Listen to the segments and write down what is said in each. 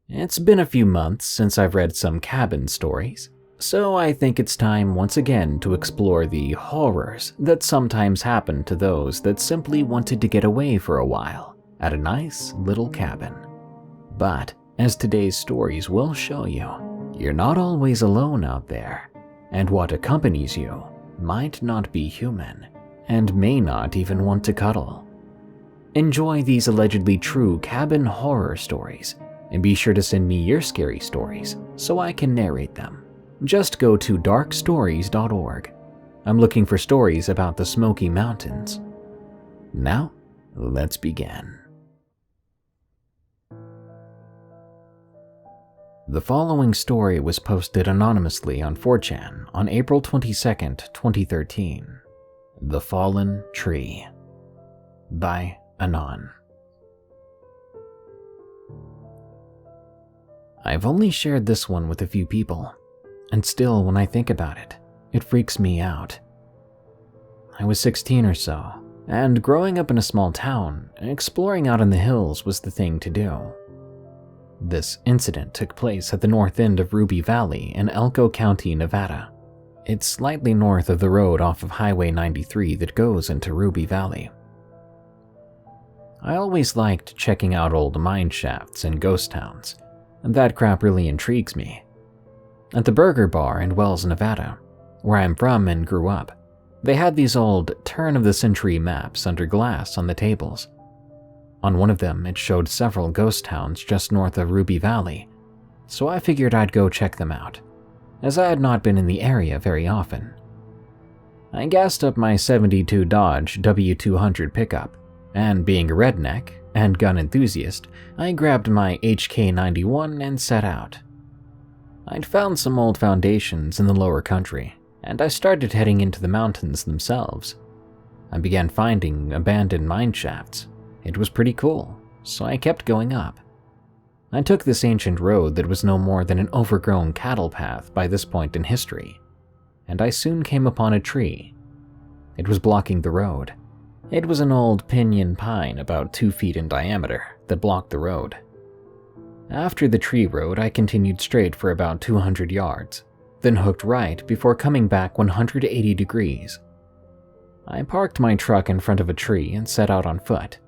It's been a few months since I've read some cabin stories, so I think it's time once again to explore the horrors that sometimes happen to those that simply wanted to get away for a while at a nice little cabin. But, as today's stories will show you, you're not always alone out there, and what accompanies you might not be human and may not even want to cuddle. Enjoy these allegedly true cabin horror stories, and be sure to send me your scary stories so I can narrate them. Just go to darkstories.org. I'm looking for stories about the Smoky Mountains. Now, let's begin. The following story was posted anonymously on 4chan on April 22nd, 2013. The Fallen Tree by Anon. I've only shared this one with a few people, and still when I think about it, it freaks me out. I was 16 or so, and growing up in a small town, exploring out in the hills was the thing to do. This incident took place at the north end of Ruby Valley in Elko County, Nevada. It's slightly north of the road off of Highway 93 that goes into Ruby Valley. I always liked checking out old mine shafts and ghost towns, and that crap really intrigues me. At the Burger Bar in Wells, Nevada, where I'm from and grew up, they had these old turn-of-the-century maps under glass on the tables. On one of them, it showed several ghost towns just north of Ruby Valley, so I figured I'd go check them out, as I had not been in the area very often. I gassed up my '72 Dodge W200 pickup, and being a redneck and gun enthusiast, I grabbed my HK91 and set out. I'd found some old foundations in the lower country, and I started heading into the mountains themselves. I began finding abandoned mine shafts. It was pretty cool, so I kept going up. I took this ancient road that was no more than an overgrown cattle path by this point in history, and I soon came upon a tree. It was blocking the road. It was an old pinyon pine about 2 feet in diameter that blocked the road. After the tree road, I continued straight for about 200 yards, then hooked right before coming back 180 degrees. I parked my truck in front of a tree and set out on foot.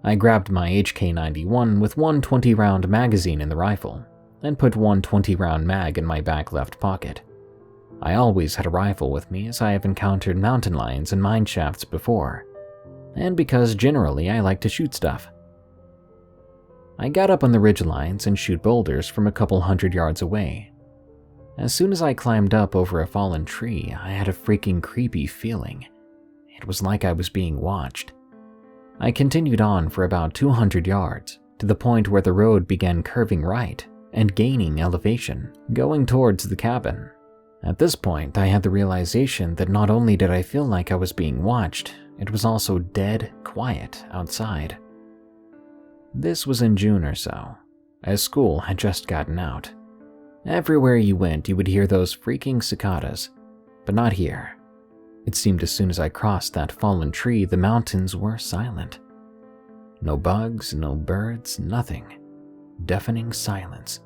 I grabbed my HK91 with one 20-round magazine in the rifle, and put one 20-round mag in my back left pocket. I always had a rifle with me as I have encountered mountain lions and mine shafts before, and because generally I like to shoot stuff. I got up on the ridgelines and shoot boulders from a couple 100 yards away. As soon as I climbed up over a fallen tree, I had a freaking creepy feeling. It was like I was being watched. I continued on for about 200 yards, to the point where the road began curving right and gaining elevation, going towards the cabin. At this point, I had the realization that not only did I feel like I was being watched, it was also dead quiet outside. This was in June or so, as school had just gotten out. Everywhere you went, you would hear those freaking cicadas, but not here. It seemed as soon as I crossed that fallen tree, the mountains were silent. No bugs, no birds, nothing. Deafening silence.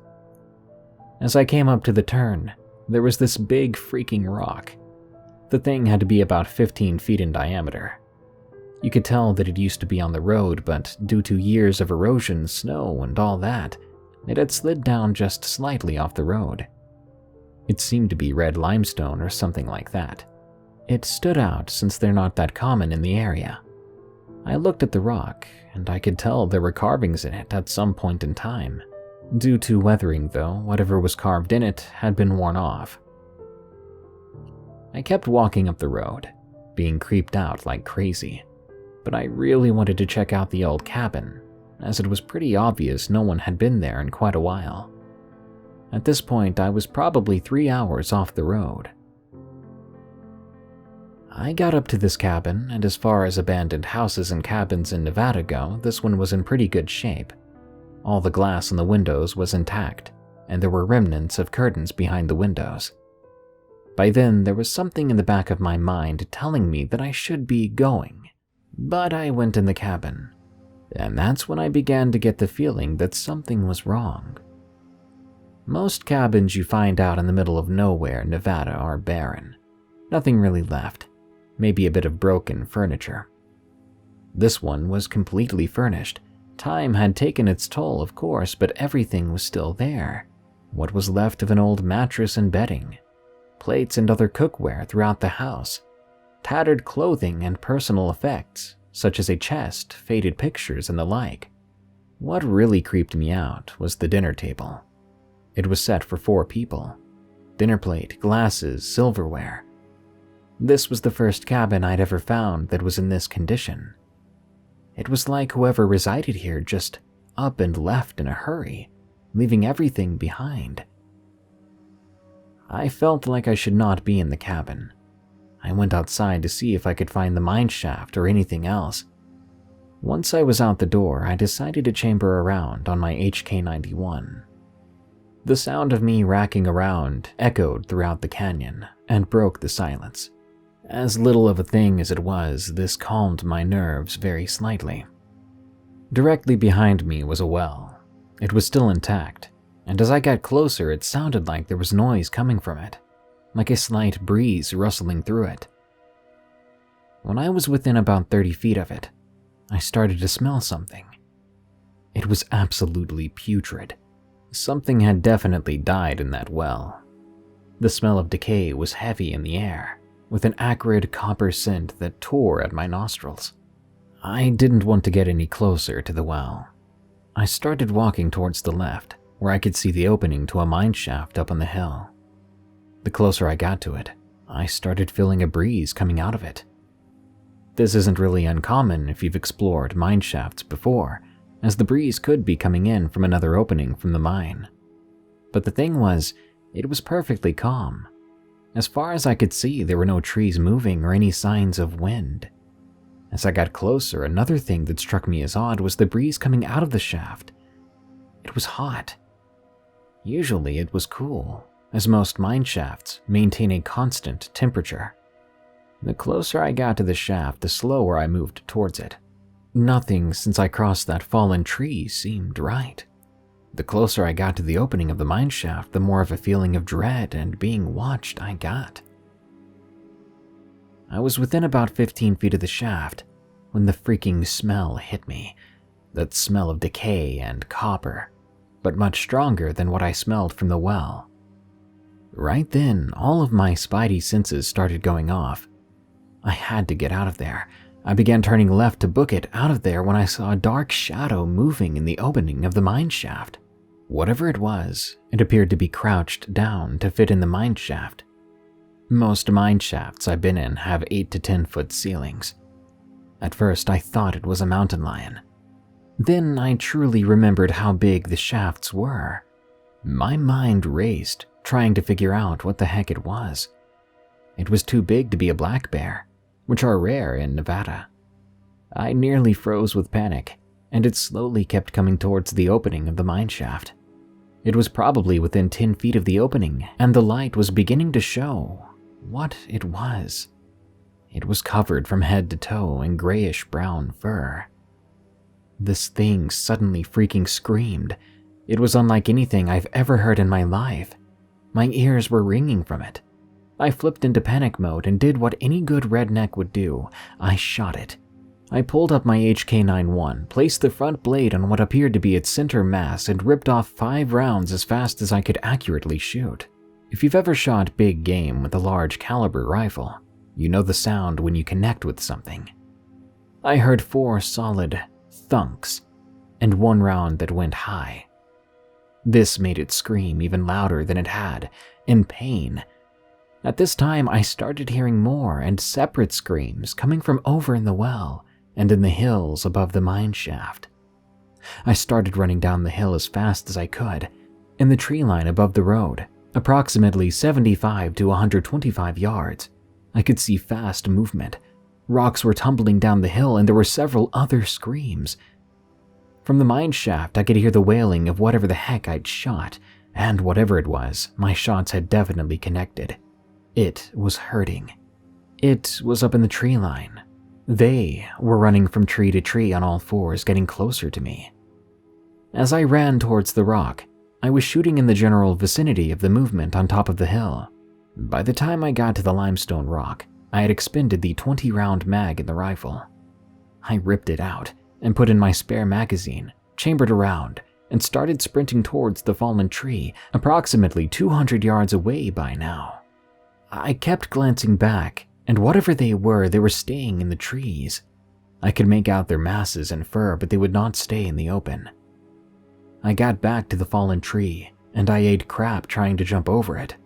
As I came up to the turn, there was this big freaking rock. The thing had to be about 15 feet in diameter. You could tell that it used to be on the road, but due to years of erosion, snow, and all that, it had slid down just slightly off the road. It seemed to be red limestone or something like that. It stood out since they're not that common in the area. I looked at the rock, and I could tell there were carvings in it at some point in time. Due to weathering though, whatever was carved in it had been worn off. I kept walking up the road, being creeped out like crazy, but I really wanted to check out the old cabin, as it was pretty obvious no one had been there in quite a while. At this point, I was probably 3 hours off the road. I got up to this cabin, and as far as abandoned houses and cabins in Nevada go, this one was in pretty good shape. All the glass in the windows was intact, and there were remnants of curtains behind the windows. By then, there was something in the back of my mind telling me that I should be going, but I went in the cabin, and that's when I began to get the feeling that something was wrong. Most cabins you find out in the middle of nowhere, Nevada, are barren. Nothing really left, maybe a bit of broken furniture. This one was completely furnished. Time had taken its toll, of course, but everything was still there. What was left of an old mattress and bedding, plates and other cookware throughout the house, tattered clothing and personal effects, such as a chest, faded pictures, and the like. What really creeped me out was the dinner table. It was set for 4 people. Dinner plate, glasses, silverware. This was the first cabin I'd ever found that was in this condition. It was like whoever resided here just up and left in a hurry, leaving everything behind. I felt like I should not be in the cabin. I went outside to see if I could find the mine shaft or anything else. Once I was out the door, I decided to chamber around on my HK91. The sound of me racking around echoed throughout the canyon and broke the silence. As little of a thing as it was, this calmed my nerves very slightly. Directly behind me was a well. It was still intact, and as I got closer, it sounded like there was noise coming from it, like a slight breeze rustling through it. When I was within about 30 feet of it, I started to smell something. It was absolutely putrid. Something had definitely died in that well. The smell of decay was heavy in the air, with an acrid copper scent that tore at my nostrils. I didn't want to get any closer to the well. I started walking towards the left, where I could see the opening to a mine shaft up on the hill. The closer I got to it, I started feeling a breeze coming out of it. This isn't really uncommon if you've explored mine shafts before, as the breeze could be coming in from another opening from the mine. But the thing was, it was perfectly calm. As far as I could see, there were no trees moving or any signs of wind. As I got closer, another thing that struck me as odd was the breeze coming out of the shaft. It was hot. Usually it was cool, as most mine shafts maintain a constant temperature. The closer I got to the shaft, the slower I moved towards it. Nothing since I crossed that fallen tree seemed right. The closer I got to the opening of the mine shaft, the more of a feeling of dread and being watched I got. I was within about 15 feet of the shaft when the freaking smell hit me. That smell of decay and copper, but much stronger than what I smelled from the well. Right then, all of my spidey senses started going off. I had to get out of there. I began turning left to book it out of there when I saw a dark shadow moving in the opening of the mine shaft. Whatever it was, it appeared to be crouched down to fit in the mine shaft. Most mine shafts I've been in have 8 to 10 foot ceilings. At first I thought it was a mountain lion. Then I truly remembered how big the shafts were. My mind raced, trying to figure out what the heck it was. It was too big to be a black bear, which are rare in Nevada. I nearly froze with panic, and it slowly kept coming towards the opening of the mine shaft. It was probably within 10 feet of the opening, and the light was beginning to show what it was. It was covered from head to toe in grayish-brown fur. This thing suddenly freaking screamed. It was unlike anything I've ever heard in my life. My ears were ringing from it. I flipped into panic mode and did what any good redneck would do. I shot it. I pulled up my HK91, placed the front blade on what appeared to be its center mass, and ripped off 5 rounds as fast as I could accurately shoot. If you've ever shot big game with a large caliber rifle, you know the sound when you connect with something. I heard 4 solid thunks, and 1 round that went high. This made it scream even louder than it had, in pain. At this time, I started hearing more and separate screams coming from over in the well and in the hills above the mine shaft. I started running down the hill as fast as I could. In the tree line above the road, approximately 75 to 125 yards, I could see fast movement. Rocks were tumbling down the hill and there were several other screams. From the mine shaft, I could hear the wailing of whatever the heck I'd shot, and whatever it was, my shots had definitely connected. It was hurting. It was up in the tree line. They were running from tree to tree on all 4s, getting closer to me. As I ran towards the rock, I was shooting in the general vicinity of the movement on top of the hill. By the time I got to the limestone rock, I had expended the 20-round mag in the rifle. I ripped it out and put in my spare magazine, chambered around, and started sprinting towards the fallen tree, approximately 200 yards away by now. I kept glancing back, and whatever they were staying in the trees. I could make out their masses and fur, but they would not stay in the open. I got back to the fallen tree, and I ate crap trying to jump over it.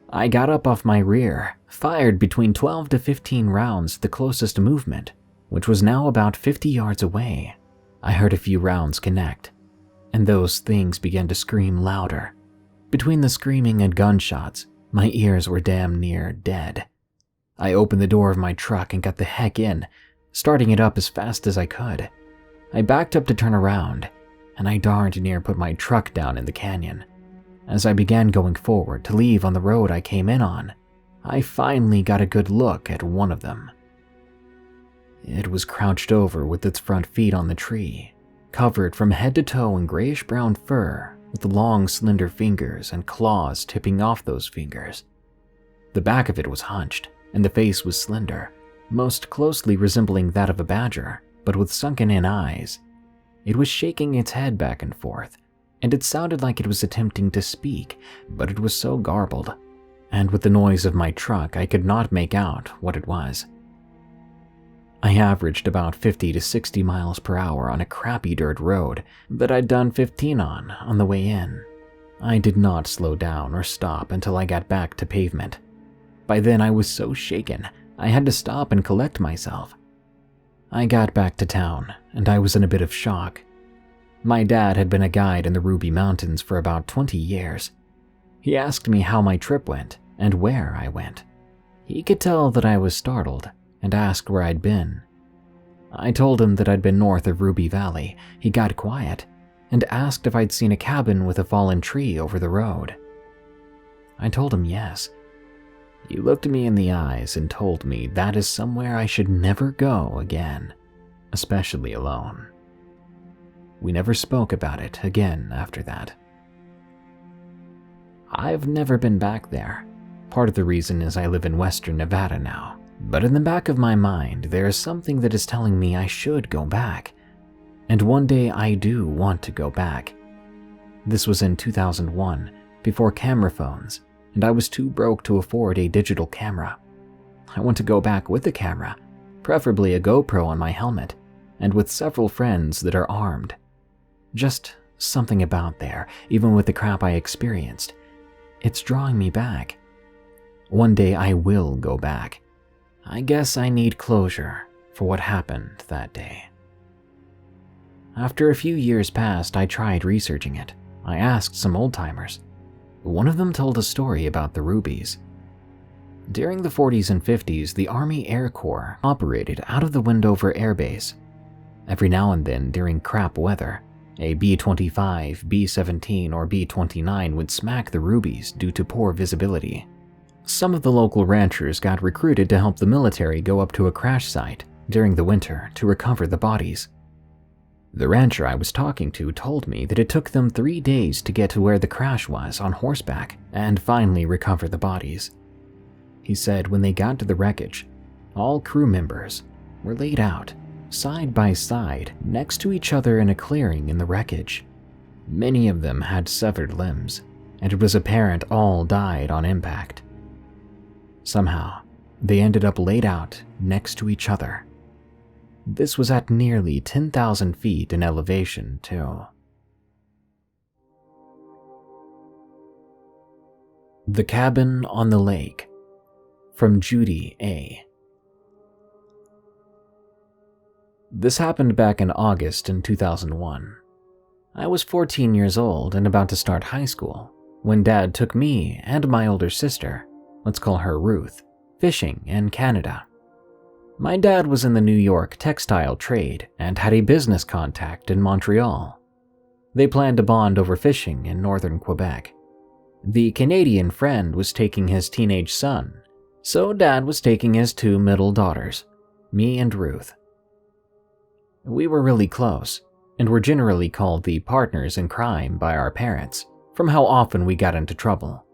I got up off my rear, fired between 12 to 15 rounds to the closest movement, which was now about 50 yards away. I heard a few rounds connect, and those things began to scream louder. Between the screaming and gunshots, my ears were damn near dead. I opened the door of my truck and got the heck in, starting it up as fast as I could. I backed up to turn around, and I darned near put my truck down in the canyon. As I began going forward to leave on the road I came in on, I finally got a good look at one of them. It was crouched over with its front feet on the tree, covered from head to toe in grayish-brown fur with long, slender fingers and claws tipping off those fingers. The back of it was hunched, and the face was slender, most closely resembling that of a badger, but with sunken-in eyes. It was shaking its head back and forth, and it sounded like it was attempting to speak, but it was so garbled, and with the noise of my truck I could not make out what it was. I averaged about 50 to 60 miles per hour on a crappy dirt road that I'd done 15 on the way in. I did not slow down or stop until I got back to pavement. By then I was so shaken, I had to stop and collect myself. I got back to town, and I was in a bit of shock. My dad had been a guide in the Ruby Mountains for about 20 years. He asked me how my trip went and where I went. He could tell that I was startled and asked where I'd been. I told him that I'd been north of Ruby Valley. He got quiet and asked if I'd seen a cabin with a fallen tree over the road. I told him yes. He looked me in the eyes and told me that is somewhere I should never go again, especially alone. We never spoke about it again after that. I've never been back there. Part of the reason is I live in western Nevada now, but in the back of my mind there is something that is telling me I should go back. And one day I do want to go back. This was in 2001, before camera phones, and I was too broke to afford a digital camera. I want to go back with a camera, preferably a GoPro on my helmet, and with several friends that are armed. Just something about there, even with the crap I experienced. It's drawing me back. One day I will go back. I guess I need closure for what happened that day. After a few years passed, I tried researching it. I asked some old-timers. One of them told a story about the Rubies. During the 40s and 50s, the Army Air Corps operated out of the Wendover Air Base. Every now and then, during crap weather, a B-25, B-17, or B-29 would smack the Rubies due to poor visibility. Some of the local ranchers got recruited to help the military go up to a crash site during the winter to recover the bodies. The rancher I was talking to told me that it took them 3 days to get to where the crash was on horseback and finally recover the bodies. He said when they got to the wreckage, all crew members were laid out, side by side, next to each other in a clearing in the wreckage. Many of them had severed limbs, and it was apparent all died on impact. Somehow, they ended up laid out next to each other. This was at nearly 10,000 feet in elevation, too. The Cabin on the Lake, from Judy A. This happened back in August in 2001. I was 14 years old and about to start high school when Dad took me and my older sister, let's call her Ruth, fishing in Canada. My dad was in the New York textile trade and had a business contact in Montreal. They planned to bond over fishing in northern Quebec. The Canadian friend was taking his teenage son, so Dad was taking his 2 middle daughters, me and Ruth. We were really close, and were generally called the partners in crime by our parents, from how often we got into trouble.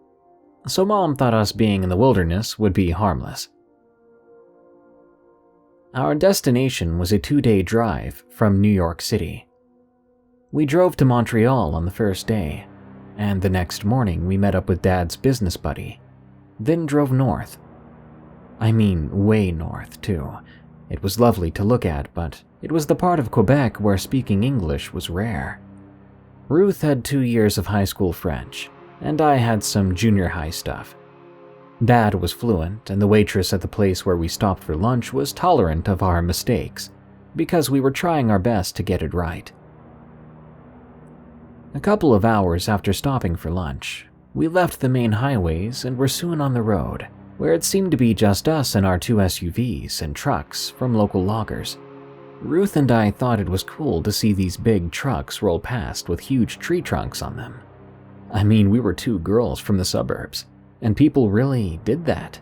So Mom thought us being in the wilderness would be harmless. Our destination was a 2-day drive from New York City. We drove to Montreal on the first day, and the next morning we met up with Dad's business buddy, then drove north. I mean, way north, too. It was lovely to look at, but it was the part of Quebec where speaking English was rare. Ruth had 2 years of high school French, and I had some junior high stuff. Dad was fluent, and the waitress at the place where we stopped for lunch was tolerant of our mistakes, because we were trying our best to get it right. A couple of hours after stopping for lunch, we left the main highways and were soon on the road, where it seemed to be just us and our 2 SUVs and trucks from local loggers. Ruth and I thought it was cool to see these big trucks roll past with huge tree trunks on them. I mean, we were 2 girls from the suburbs, and people really did that.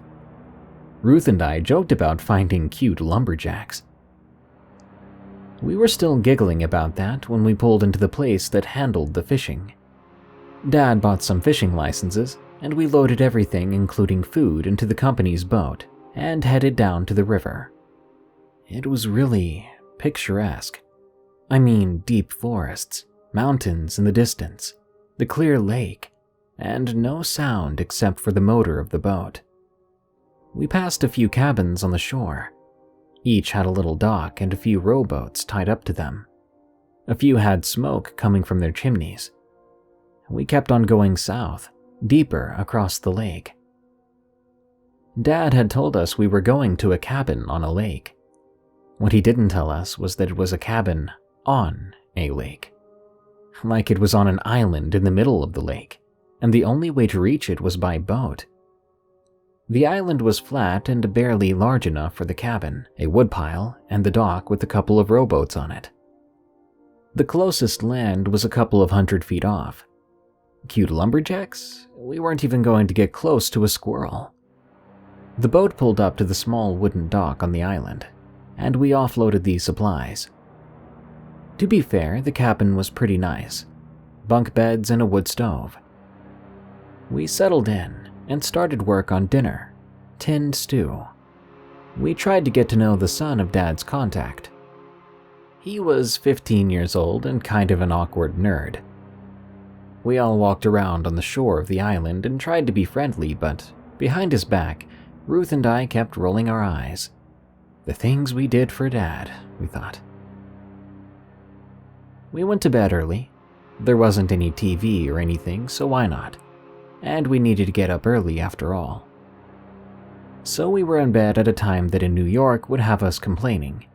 Ruth and I joked about finding cute lumberjacks. We were still giggling about that when we pulled into the place that handled the fishing. Dad bought some fishing licenses, and we loaded everything, including food, into the company's boat and headed down to the river. It was really picturesque. I mean, deep forests, mountains in the distance, the clear lake, and no sound except for the motor of the boat. We passed a few cabins on the shore. Each had a little dock and a few rowboats tied up to them. A few had smoke coming from their chimneys. We kept on going south, deeper across the lake. Dad had told us we were going to a cabin on a lake. What he didn't tell us was that it was a cabin on a lake. Like it was on an island in the middle of the lake, and the only way to reach it was by boat. The island was flat and barely large enough for the cabin, a woodpile, and the dock with a couple of rowboats on it. The closest land was a couple of 100 feet off. Cute lumberjacks? We weren't even going to get close to a squirrel. The boat pulled up to the small wooden dock on the island, and we offloaded the supplies. To be fair, the cabin was pretty nice. Bunk beds and a wood stove. We settled in and started work on dinner, tinned stew. We tried to get to know the son of Dad's contact. He was 15 years old and kind of an awkward nerd. We all walked around on the shore of the island and tried to be friendly, but behind his back, Ruth and I kept rolling our eyes. The things we did for Dad, we thought. We went to bed early. There wasn't any TV or anything, so why not? And we needed to get up early after all. So we were in bed at a time that in New York would have us complaining.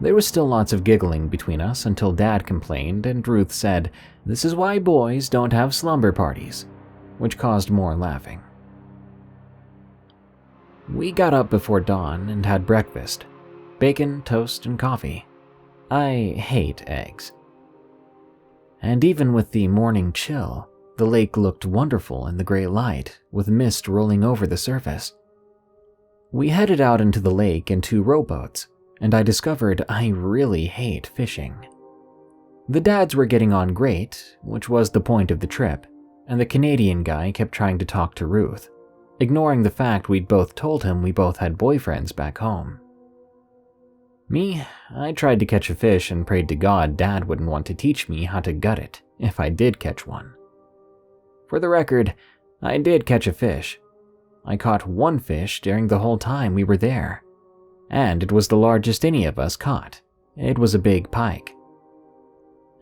There was still lots of giggling between us until Dad complained and Ruth said, "This is why boys don't have slumber parties," which caused more laughing. We got up before dawn and had breakfast, bacon, toast, and coffee. I hate eggs. And even with the morning chill, the lake looked wonderful in the gray light, with mist rolling over the surface. We headed out into the lake in 2 rowboats, and I discovered I really hate fishing. The dads were getting on great, which was the point of the trip, and the Canadian guy kept trying to talk to Ruth, ignoring the fact we'd both told him we both had boyfriends back home. Me, I tried to catch a fish and prayed to God Dad wouldn't want to teach me how to gut it if I did catch one. For the record, I did catch a fish. I caught 1 fish during the whole time we were there, and it was the largest any of us caught. It was a big pike.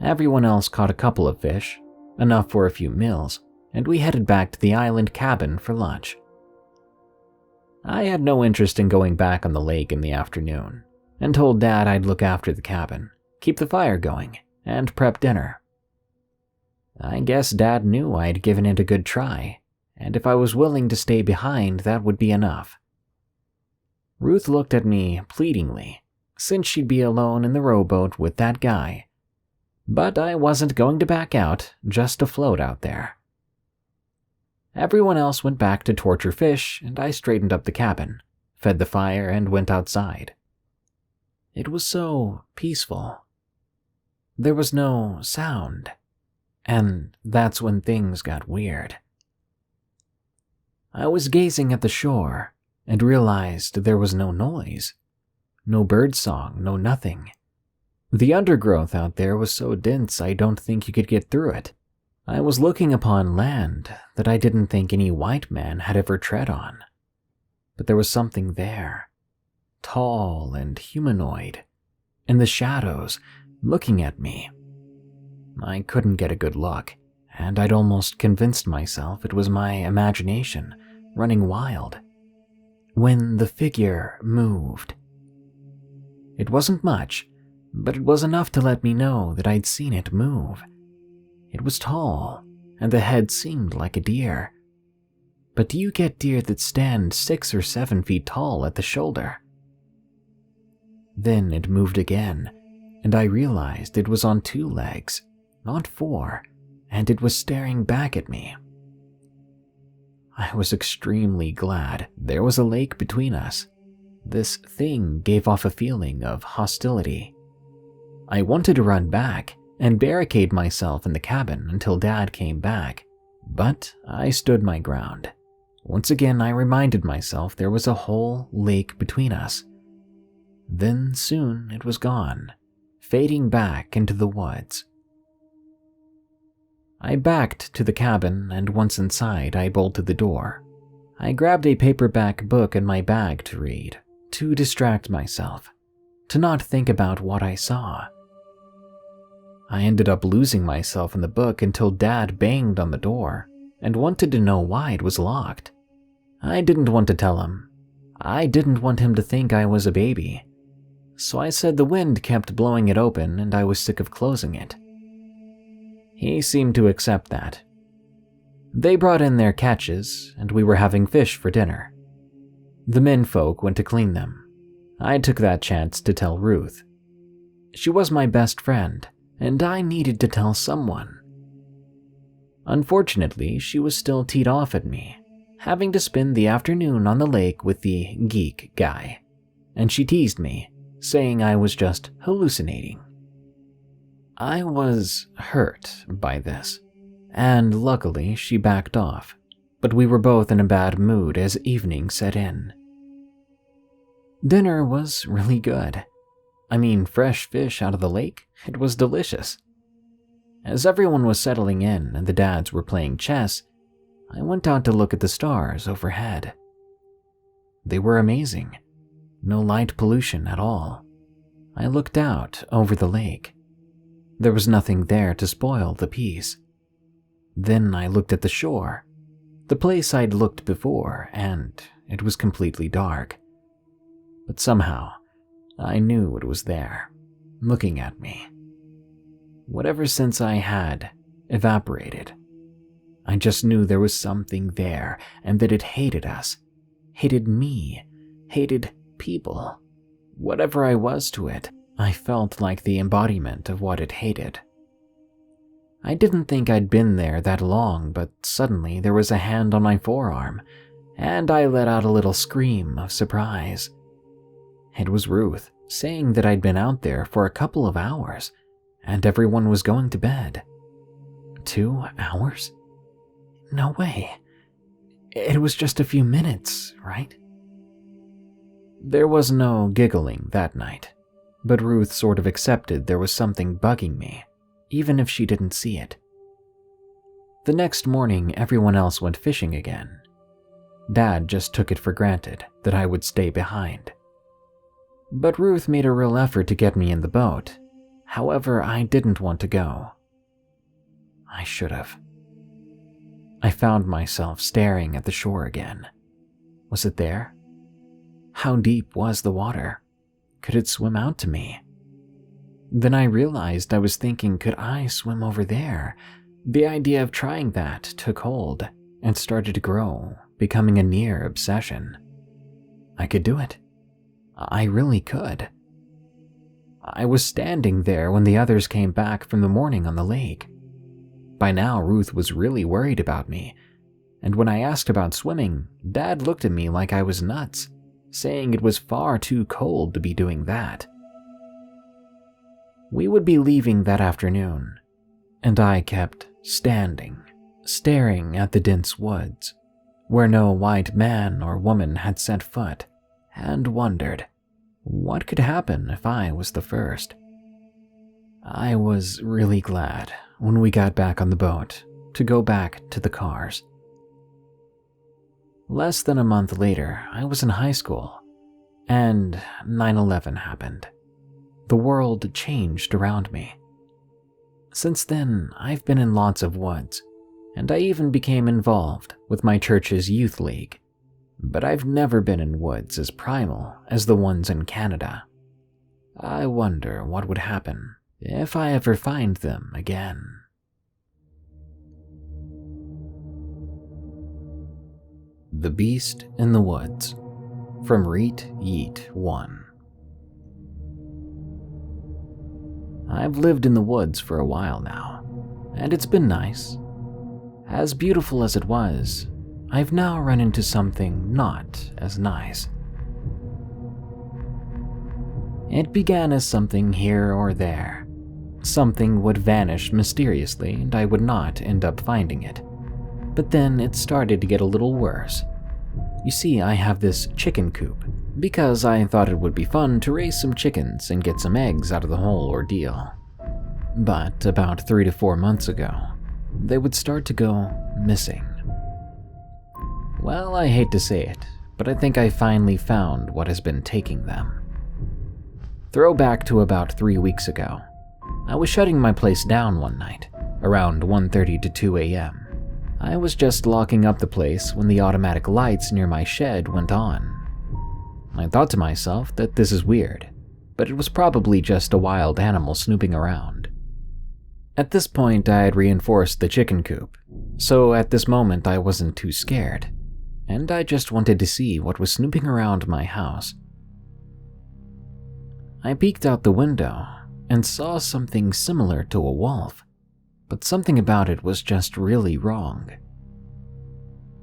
Everyone else caught a couple of fish, enough for a few meals, and we headed back to the island cabin for lunch. I had no interest in going back on the lake in the afternoon, and told Dad I'd look after the cabin, keep the fire going, and prep dinner. I guess Dad knew I'd given it a good try, and if I was willing to stay behind, that would be enough. Ruth looked at me pleadingly, since she'd be alone in the rowboat with that guy. But I wasn't going to back out just to float out there. Everyone else went back to torture fish, and I straightened up the cabin, fed the fire, and went outside. It was so peaceful. There was no sound. And that's when things got weird. I was gazing at the shore and realized there was no noise. No bird song, no nothing. The undergrowth out there was so dense I don't think you could get through it. I was looking upon land that I didn't think any white man had ever tread on. But there was something there, tall and humanoid, in the shadows, looking at me. I couldn't get a good look, and I'd almost convinced myself it was my imagination running wild, when the figure moved. It wasn't much, but it was enough to let me know that I'd seen it move. It was tall, and the head seemed like a deer. But do you get deer that stand 6 or 7 feet tall at the shoulder? Then it moved again, and I realized it was on 2 legs, not 4, and it was staring back at me. I was extremely glad there was a lake between us. This thing gave off a feeling of hostility. I wanted to run back and barricade myself in the cabin until Dad came back, but I stood my ground. Once again, I reminded myself there was a whole lake between us. Then soon it was gone, fading back into the woods. I backed to the cabin, and once inside, I bolted the door. I grabbed a paperback book in my bag to read, to distract myself, to not think about what I saw. I ended up losing myself in the book until Dad banged on the door and wanted to know why it was locked. I didn't want to tell him. I didn't want him to think I was a baby. So I said the wind kept blowing it open and I was sick of closing it. He seemed to accept that. They brought in their catches, and we were having fish for dinner. The menfolk went to clean them. I took that chance to tell Ruth. She was my best friend, and I needed to tell someone. Unfortunately, she was still teed off at me, having to spend the afternoon on the lake with the geek guy, and she teased me, saying I was just hallucinating. I was hurt by this, and luckily she backed off, but we were both in a bad mood as evening set in. Dinner was really good. I mean, fresh fish out of the lake, it was delicious. As everyone was settling in and the dads were playing chess, I went out to look at the stars overhead. They were amazing. No light pollution at all. I looked out over the lake. There was nothing there to spoil the peace. Then I looked at the shore, the place I'd looked before, and it was completely dark. But somehow, I knew it was there, looking at me. Whatever sense I had evaporated. I just knew there was something there, and that it hated us, hated me, hated people. Whatever I was to it, I felt like the embodiment of what it hated. I didn't think I'd been there that long, but suddenly there was a hand on my forearm, and I let out a little scream of surprise. It was Ruth, saying that I'd been out there for a couple of hours, and everyone was going to bed. 2 hours? No way. It was just a few minutes, right? There was no giggling that night, but Ruth sort of accepted there was something bugging me, even if she didn't see it. The next morning, everyone else went fishing again. Dad just took it for granted that I would stay behind. But Ruth made a real effort to get me in the boat. However, I didn't want to go. I should have. I found myself staring at the shore again. Was it there? How deep was the water? Could it swim out to me? Then I realized I was thinking, could I swim over there? The idea of trying that took hold and started to grow, becoming a near obsession. I could do it. I really could. I was standing there when the others came back from the morning on the lake. By now, Ruth was really worried about me, and when I asked about swimming, Dad looked at me like I was nuts, saying it was far too cold to be doing that. We would be leaving that afternoon. and I kept standing, staring at the dense woods, where no white man or woman had set foot, and wondered what could happen if I was the first. I was really glad when we got back on the boat to go back to the cars. Less than a month later, I was in high school, and 9/11 happened. The world changed around me. Since then, I've been in lots of woods, and I even became involved with my church's youth league. But I've never been in woods as primal as the ones in Canada. I wonder what would happen if I ever find them again. The Beast in the Woods, from Reet Yeet 1. I've lived in the woods for a while now, and it's been nice. As beautiful as it was, I've now run into something not as nice. It began as something here or there. Something would vanish mysteriously and I would not end up finding it. But then it started to get a little worse. You see, I have this chicken coop because I thought it would be fun to raise some chickens and get some eggs out of the whole ordeal. But about 3 to 4 months ago, they would start to go missing. Well, I hate to say it, but I think I finally found what has been taking them. Throw back to about 3 weeks ago. I was shutting my place down one night, around 1:30 to 2 a.m. I was just locking up the place when the automatic lights near my shed went on. I thought to myself that this is weird, but it was probably just a wild animal snooping around. At this point, I had reinforced the chicken coop, so at this moment I wasn't too scared, and I just wanted to see what was snooping around my house. I peeked out the window and saw something similar to a wolf, but something about it was just really wrong.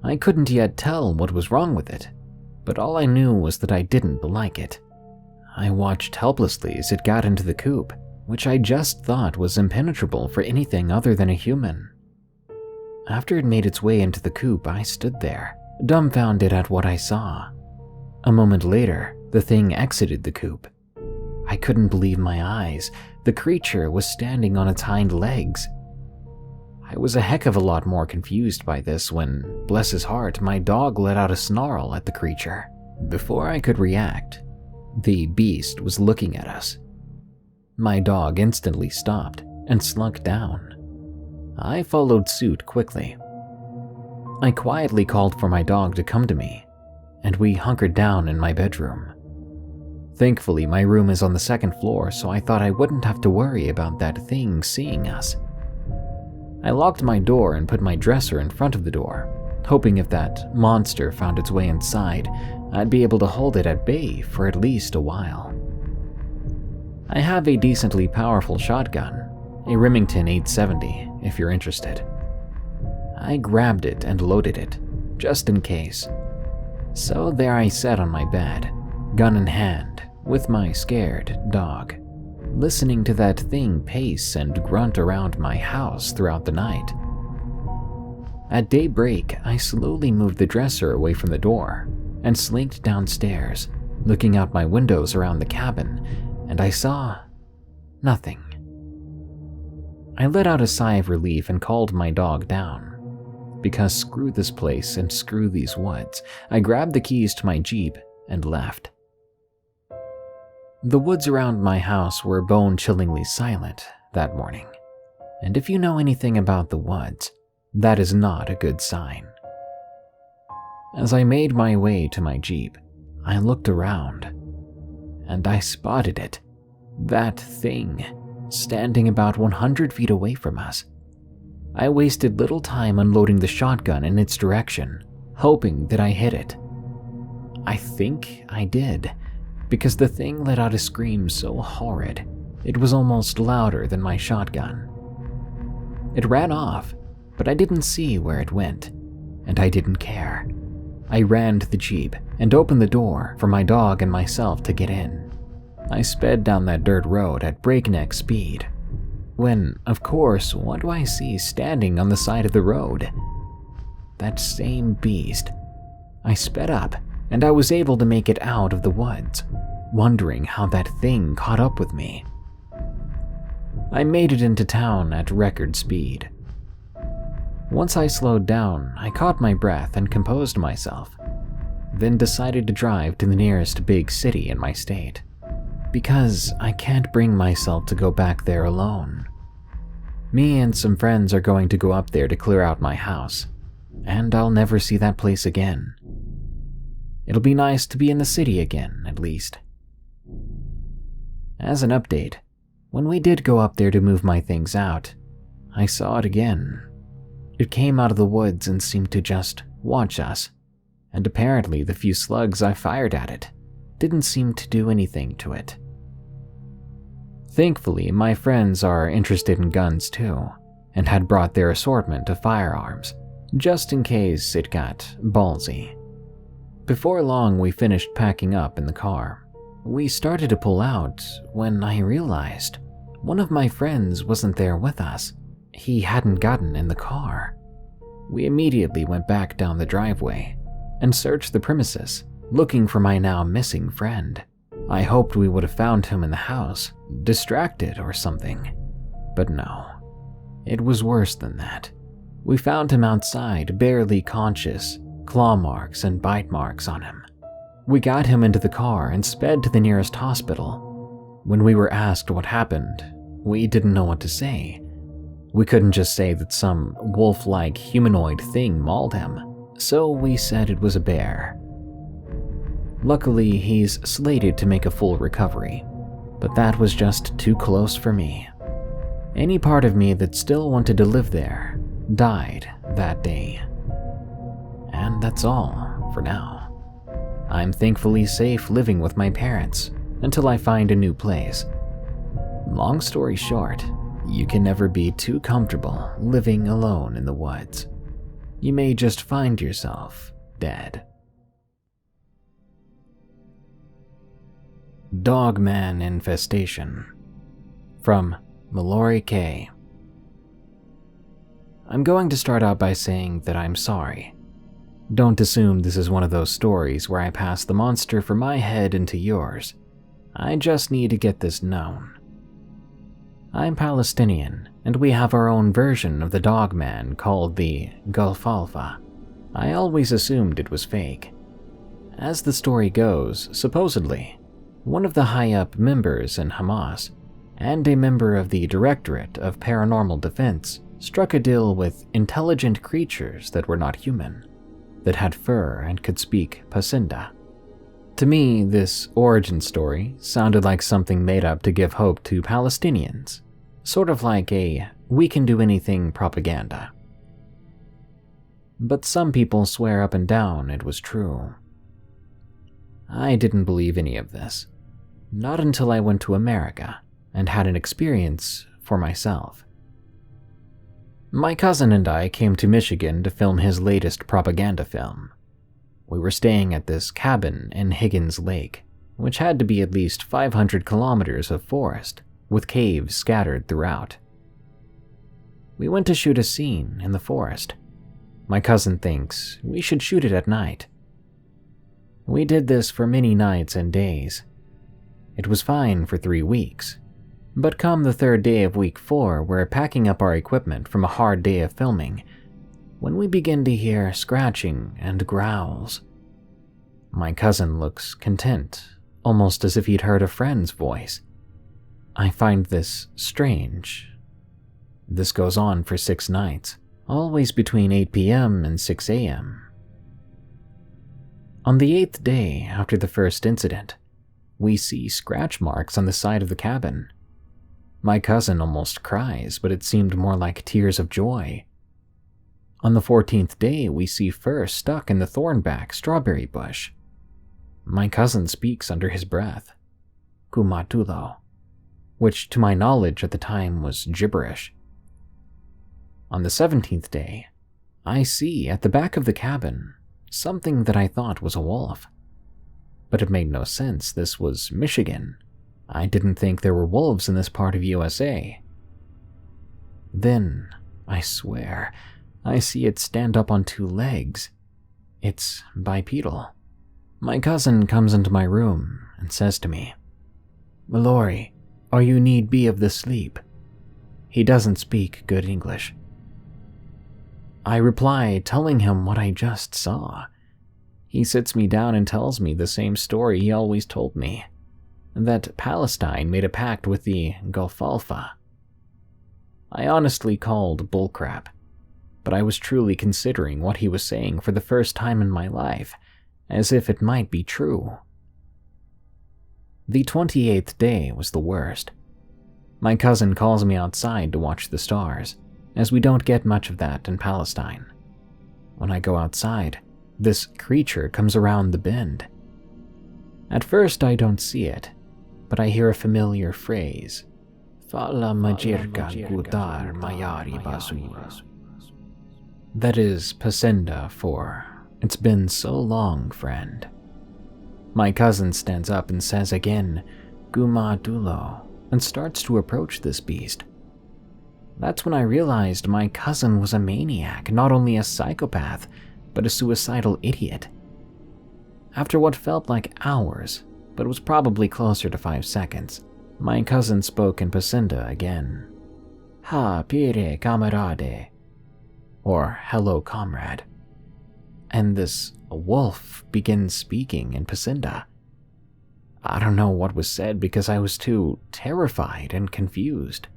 I couldn't yet tell what was wrong with it, but all I knew was that I didn't like it. I watched helplessly as it got into the coop, which I just thought was impenetrable for anything other than a human. After it made its way into the coop, I stood there, dumbfounded at what I saw. A moment later, the thing exited the coop. I couldn't believe my eyes. The creature was standing on its hind legs. I was a heck of a lot more confused by this when, bless his heart, my dog let out a snarl at the creature. Before I could react, the beast was looking at us. My dog instantly stopped and slunk down. I followed suit quickly. I quietly called for my dog to come to me, and we hunkered down in my bedroom. Thankfully, my room is on the second floor, so I thought I wouldn't have to worry about that thing seeing us. I locked my door and put my dresser in front of the door, hoping if that monster found its way inside, I'd be able to hold it at bay for at least a while. I have a decently powerful shotgun, a Remington 870, if you're interested. I grabbed it and loaded it, just in case. So there I sat on my bed, gun in hand, with my scared dog, listening to that thing pace and grunt around my house throughout the night. At daybreak, I slowly moved the dresser away from the door and slinked downstairs, looking out my windows around the cabin, and I saw nothing. I let out a sigh of relief and called my dog down. Because screw this place and screw these woods, I grabbed the keys to my Jeep and left. The woods around my house were bone-chillingly silent that morning, and if you know anything about the woods, that is not a good sign. As I made my way to my Jeep, I looked around, and I spotted it, that thing, standing about 100 feet away from us. I wasted little time unloading the shotgun in its direction, hoping that I hit it. I think I did, because the thing let out a scream so horrid, it was almost louder than my shotgun. It ran off, but I didn't see where it went, and I didn't care. I ran to the Jeep and opened the door for my dog and myself to get in. I sped down that dirt road at breakneck speed. When, of course, what do I see standing on the side of the road? That same beast. I sped up, and I was able to make it out of the woods, wondering how that thing caught up with me. I made it into town at record speed. Once I slowed down, I caught my breath and composed myself, then decided to drive to the nearest big city in my state, because I can't bring myself to go back there alone. Me and some friends are going to go up there to clear out my house, and I'll never see that place again. It'll be nice to be in the city again, at least. As an update, when we did go up there to move my things out, I saw it again. It came out of the woods and seemed to just watch us, and apparently the few slugs I fired at it didn't seem to do anything to it. Thankfully, my friends are interested in guns too, and had brought their assortment of firearms, just in case it got ballsy. Before long, we finished packing up in the car. We started to pull out when I realized one of my friends wasn't there with us. He hadn't gotten in the car. We immediately went back down the driveway and searched the premises, looking for my now missing friend. I hoped we would have found him in the house, distracted or something. But no, it was worse than that. We found him outside, barely conscious, claw marks and bite marks on him. We got him into the car and sped to the nearest hospital. When we were asked what happened, we didn't know what to say. We couldn't just say that some wolf-like humanoid thing mauled him, so we said it was a bear. Luckily, he's slated to make a full recovery, but that was just too close for me. Any part of me that still wanted to live there died that day. And that's all for now. I'm thankfully safe living with my parents until I find a new place. Long story short, you can never be too comfortable living alone in the woods. You may just find yourself dead. Dogman Infestation from Mulori K. I'm going to start out by saying that I'm sorry. Don't assume this is one of those stories where I pass the monster from my head into yours. I just need to get this known. I'm Palestinian, and we have our own version of the Dogman called the Gulf Alpha. I always assumed it was fake. As the story goes, supposedly, one of the high-up members in Hamas and a member of the Directorate of Paranormal Defense struck a deal with intelligent creatures that were not human, that had fur and could speak Pasinda. To me, this origin story sounded like something made up to give hope to Palestinians, sort of like a "we can do anything" propaganda. But some people swear up and down it was true. I didn't believe any of this, not until I went to America and had an experience for myself. My cousin and I came to Michigan to film his latest propaganda film. We were staying at this cabin in Higgins Lake, which had to be at least 500 kilometers of forest, with caves scattered throughout. We went to shoot a scene in the forest. My cousin thinks we should shoot it at night. We did this for many nights and days. It was fine for 3 weeks. But come the 3rd day of week 4, we're packing up our equipment from a hard day of filming, when we begin to hear scratching and growls. My cousin looks content, almost as if he'd heard a friend's voice. I find this strange. This goes on for 6 nights, always between 8 p.m. and 6 a.m. On the 8th day after the first incident, we see scratch marks on the side of the cabin. My cousin almost cries, but it seemed more like tears of joy. On the 14th day, we see fur stuck in the thornback strawberry bush. My cousin speaks under his breath, Kumatulo, which to my knowledge at the time was gibberish. On the 17th day, I see at the back of the cabin something that I thought was a wolf. But it made no sense. This was Michigan. I didn't think there were wolves in this part of USA. Then, I swear, I see it stand up on 2 legs. It's bipedal. My cousin comes into my room and says to me, "Mulori, are you need be of the sleep?" He doesn't speak good English. I reply, telling him what I just saw. He sits me down and tells me the same story he always told me, that Palestine made a pact with the Gulf Alpha. I honestly called bullcrap, but I was truly considering what he was saying for the first time in my life, as if it might be true. The 28th day was the worst. My cousin calls me outside to watch the stars, as we don't get much of that in Palestine. When I go outside, this creature comes around the bend. At first I don't see it, but I hear a familiar phrase, "Fala majirka gudar mayari basura." That is Pasinda for, "It's been so long, friend." My cousin stands up and says again, "Guma dulo," and starts to approach this beast. That's when I realized my cousin was a maniac, not only a psychopath, but a suicidal idiot. After what felt like hours, but was probably closer to 5 seconds, my cousin spoke in Pasinda again. "Ha pire camarade," or "Hello, comrade." And this wolf begins speaking in Pasinda. I don't know what was said because I was too terrified and confused.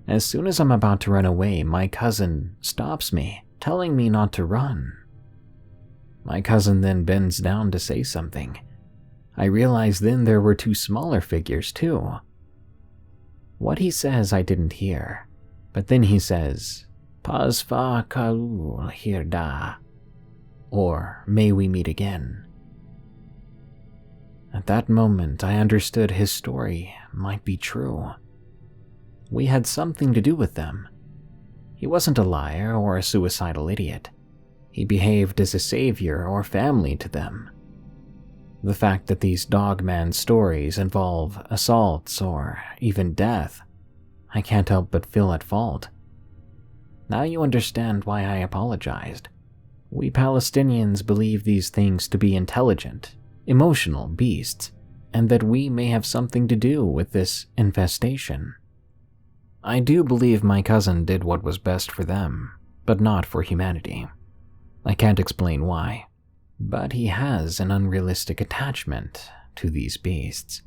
As soon as I'm about to run away, my cousin stops me, telling me not to run. My cousin then bends down to say something. I realize then there were 2 smaller figures too. What he says I didn't hear, but then he says, "Pasfa kalul hirda," or "May we meet again." At that moment, I understood his story might be true. We had something to do with them. He wasn't a liar or a suicidal idiot. He behaved as a savior or family to them. The fact that these Dogman stories involve assaults or even death, I can't help but feel at fault. Now you understand why I apologized. We Palestinians believe these things to be intelligent, emotional beasts, and that we may have something to do with this infestation. I do believe my cousin did what was best for them, but not for humanity. I can't explain why, but he has an unrealistic attachment to these beasts.